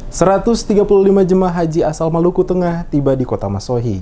135 jemaah haji asal Maluku Tengah tiba di Kota Masohi.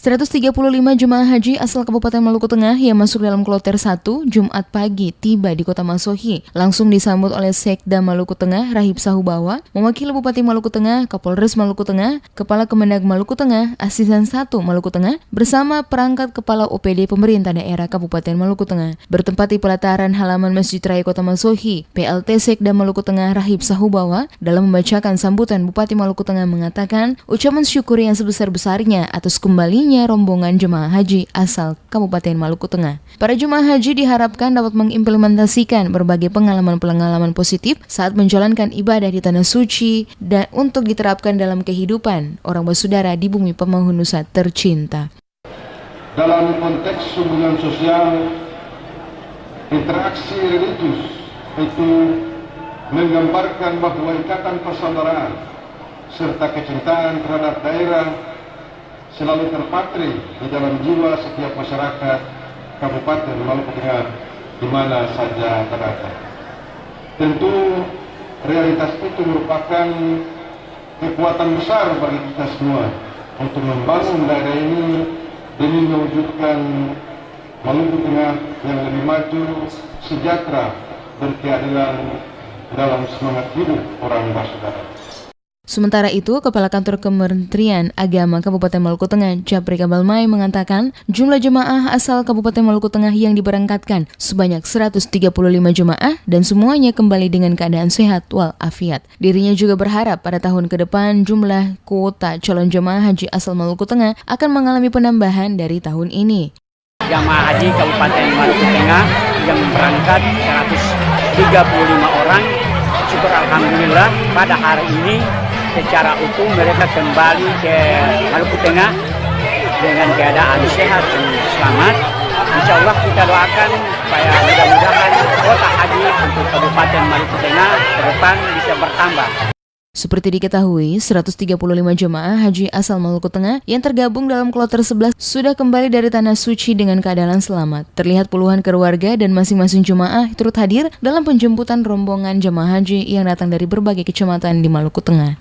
135 jemaah haji asal Kabupaten Maluku Tengah yang masuk dalam kloter 1 Jumat pagi tiba di Kota Masohi. Langsung disambut oleh Sekda Maluku Tengah Rahib Sahubawa, mewakili Bupati Maluku Tengah, Kapolres Maluku Tengah, Kepala Kemendag Maluku Tengah, Asisten 1 Maluku Tengah, bersama perangkat Kepala OPD Pemerintah Daerah Kabupaten Maluku Tengah. Bertempat di pelataran halaman Masjid Raya Kota Masohi, PLT Sekda Maluku Tengah Rahib Sahubawa dalam membacakan sambutan Bupati Maluku Tengah mengatakan ucapan syukur yang sebesar-besarnya atas kembalinya rombongan jemaah haji asal Kabupaten Maluku Tengah. Para jemaah haji diharapkan dapat mengimplementasikan berbagai pengalaman-pengalaman positif saat menjalankan ibadah di Tanah Suci dan untuk diterapkan dalam kehidupan orang bersaudara di bumi Pemahun Nusa tercinta. Dalam konteks hubungan sosial, interaksi religius itu menggambarkan bahwa ikatan persaudaraan serta kecintaan terhadap daerah selalu terpatri di dalam jiwa setiap masyarakat Kabupaten Maluku Tengah di mana saja terdapat. Tentu realitas itu merupakan kekuatan besar bagi kita semua untuk membangun daerah ini demi mewujudkan Maluku Tengah yang lebih maju, sejahtera, berkeadilan dalam semangat hidup orang bersaudara. Sementara itu, Kepala Kantor Kementerian Agama Kabupaten Maluku Tengah, Japri Kabalmai mengatakan jumlah jemaah asal Kabupaten Maluku Tengah yang diberangkatkan sebanyak 135 jemaah dan semuanya kembali dengan keadaan sehat walafiat. Dirinya juga berharap pada tahun ke depan jumlah kuota calon jemaah haji asal Maluku Tengah akan mengalami penambahan dari tahun ini. Jemaah haji Kabupaten Maluku Tengah yang berangkat 135 orang, syukur alhamdulillah pada hari ini secara utuh mereka kembali ke Maluku Tengah dengan keadaan sehat dan selamat. Insya Allah kita doakan supaya mudah-mudahan kuota haji untuk Kabupaten Maluku Tengah ke depan bisa bertambah. Seperti diketahui, 135 jemaah haji asal Maluku Tengah yang tergabung dalam kloter 11 sudah kembali dari Tanah Suci dengan keadaan selamat. Terlihat puluhan keluarga dan masing-masing jemaah turut hadir dalam penjemputan rombongan jemaah haji yang datang dari berbagai kecamatan di Maluku Tengah.